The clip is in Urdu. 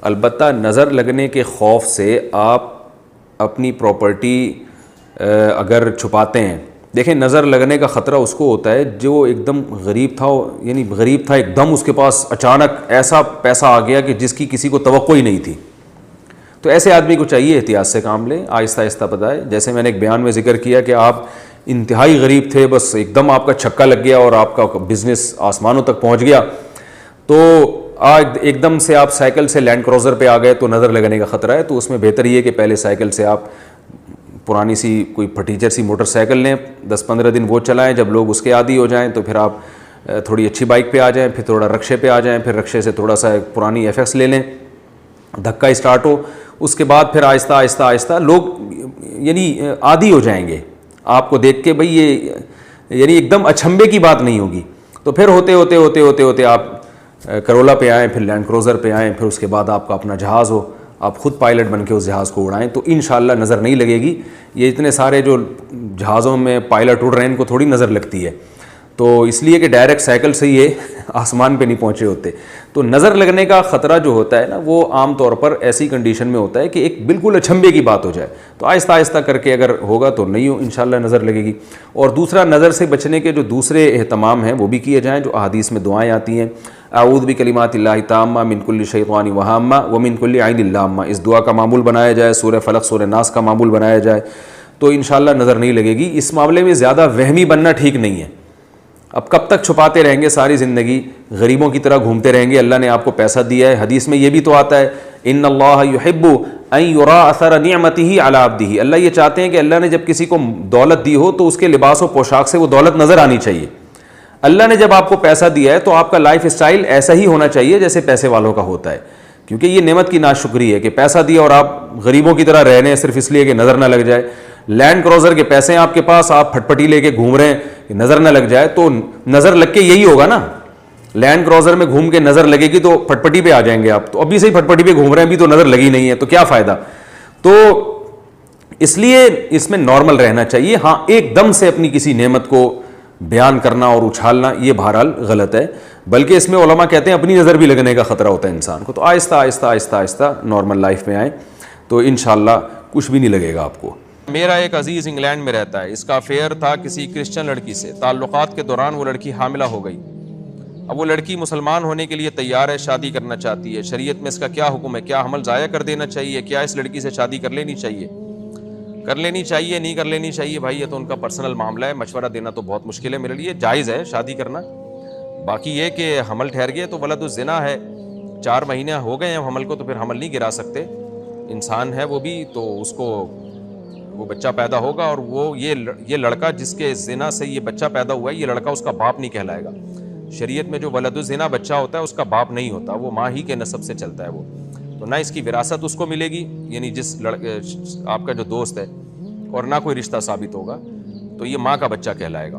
البتہ نظر لگنے کے خوف سے آپ اپنی پراپرٹی اگر چھپاتے ہیں، دیکھیں نظر لگنے کا خطرہ اس کو ہوتا ہے جو ایک دم غریب تھا، یعنی غریب تھا ایک دم اس کے پاس اچانک ایسا پیسہ آ گیا کہ جس کی کسی کو توقع ہی نہیں تھی، تو ایسے آدمی کو چاہیے احتیاط سے کام لیں، آہستہ آہستہ بتائے. جیسے میں نے ایک بیان میں ذکر کیا کہ آپ انتہائی غریب تھے، بس ایک دم آپ کا چھکا لگ گیا اور آپ کا بزنس آسمانوں تک پہنچ گیا، تو آج ایک دم سے آپ سائیکل سے لینڈ کروزر پہ آ گئے تو نظر لگنے کا خطرہ ہے. تو اس میں بہتر یہ کہ پہلے سائیکل سے آپ پرانی سی کوئی پھٹیچر سی موٹر سائیکل لیں، 10-15 دن وہ چلائیں، جب لوگ اس کے عادی ہو جائیں تو پھر آپ تھوڑی اچھی بائک پہ آ جائیں، پھر تھوڑا رکشے پہ آ جائیں، پھر رکشے سے تھوڑا سا ایک پرانی ایف ایکس لے لیں، دھکا اسٹارٹ ہو، اس کے بعد پھر آہستہ آہستہ آہستہ لوگ یعنی عادی ہو جائیں گے آپ کو دیکھ کے، بھئی یہ یعنی ایک دم اچھمبے کی بات نہیں ہوگی. تو پھر ہوتے ہوتے ہوتے ہوتے ہوتے آپ کرولا پہ آئیں، پھر لینڈ کروزر پہ آئیں، پھر اس کے بعد آپ کا اپنا جہاز ہو، آپ خود پائلٹ بن کے اس جہاز کو اڑائیں، تو انشاءاللہ نظر نہیں لگے گی. یہ اتنے سارے جو جہازوں میں پائلٹ اڑ رہے ہیں ان کو تھوڑی نظر لگتی ہے، تو اس لیے کہ ڈائریکٹ سائیکل سے یہ آسمان پہ نہیں پہنچے ہوتے. تو نظر لگنے کا خطرہ جو ہوتا ہے نا وہ عام طور پر ایسی کنڈیشن میں ہوتا ہے کہ ایک بالکل اچھمبے کی بات ہو جائے، تو آہستہ آہستہ کر کے اگر ہوگا تو نہیں انشاءاللہ نظر لگے گی. اور دوسرا، نظر سے بچنے کے جو دوسرے اہتمام ہیں وہ بھی کیے جائیں جو احادیث میں دعائیں آتی ہیں. اعوذ بکلمات اللہ التامہ من کل شیطان وہامہ ومن کل عین لامہ، اس دعا کا معمول بنایا جائے، سورہ فلق سورہ ناس کا معمول بنایا جائے تو انشاءاللہ نظر نہیں لگے گی. اس معاملے میں زیادہ وہمی بننا ٹھیک نہیں ہے. اب کب تک چھپاتے رہیں گے ساری زندگی، غریبوں کی طرح گھومتے رہیں گے؟ اللہ نے آپ کو پیسہ دیا ہے، حدیث میں یہ بھی تو آتا ہے ان اللہ یحب ان یری اثر نعمتہ علی عبدہ، اللہ یہ چاہتے ہیں کہ اللہ نے جب کسی کو دولت دی ہو تو اس کے لباس و پوشاک سے وہ دولت نظر آنی چاہیے. اللہ نے جب آپ کو پیسہ دیا ہے تو آپ کا لائف اسٹائل ایسا ہی ہونا چاہیے جیسے پیسے والوں کا ہوتا ہے، کیونکہ یہ نعمت کی ناشکری ہے کہ پیسہ دیا اور آپ غریبوں کی طرح رہ رہے ہیں صرف اس لیے کہ نظر نہ لگ جائے. لینڈ کروزر کے پیسے ہیں آپ کے پاس، آپ پھٹ پٹی لے کے گھوم رہے ہیں کہ نظر نہ لگ جائے، تو نظر لگ کے یہی ہوگا نا. لینڈ کروزر میں گھوم کے نظر لگے گی تو پھٹ پٹی پہ آ جائیں گے آپ، تو ابھی سے ہی پھٹ پٹی پہ گھوم رہے ہیں، ابھی تو نظر لگی نہیں ہے تو کیا فائدہ. تو اس لیے اس میں نارمل رہنا چاہیے. ہاں ایک دم سے اپنی کسی نعمت کو بیان کرنا اور اچھالنا یہ بہرحال غلط ہے، بلکہ اس میں علماء کہتے ہیں اپنی نظر بھی لگنے کا خطرہ ہوتا ہے انسان کو. تو آہستہ آہستہ آہستہ آہستہ نارمل لائف میں آئیں تو انشاءاللہ کچھ بھی نہیں لگے گا آپ کو. میرا ایک عزیز انگلینڈ میں رہتا ہے، اس کا افیئر تھا کسی کرسچن لڑکی سے. تعلقات کے دوران وہ لڑکی حاملہ ہو گئی. اب وہ لڑکی مسلمان ہونے کے لیے تیار ہے، شادی کرنا چاہتی ہے. شریعت میں اس کا کیا حکم ہے؟ کیا حمل ضائع کر دینا چاہیے؟ کیا اس لڑکی سے شادی کر لینی چاہیے؟ کر لینی چاہیے، نہیں کر لینی چاہیے بھائی یہ تو ان کا پرسنل معاملہ ہے، مشورہ دینا تو بہت مشکل ہے میرے لیے. جائز ہے شادی کرنا، باقی یہ کہ حمل ٹھہر گئے تو ولد الزنا ہے. 4 مہینے ہو گئے ہیں حمل کو تو پھر حمل نہیں گرا سکتے. انسان ہے وہ بھی، تو اس کو وہ بچہ پیدا ہوگا اور وہ یہ لڑکا جس کے زنا سے یہ بچہ پیدا ہوا ہے یہ لڑکا اس کا باپ نہیں کہلائے گا. شریعت میں جو ولد الزنا بچہ ہوتا ہے اس کا باپ نہیں ہوتا، وہ ماں ہی کے نسب سے چلتا ہے وہ. تو نہ اس کی وراثت اس کو ملے گی، یعنی جس آپ کا جو دوست ہے، اور نہ کوئی رشتہ ثابت ہوگا، تو یہ ماں کا بچہ کہلائے گا.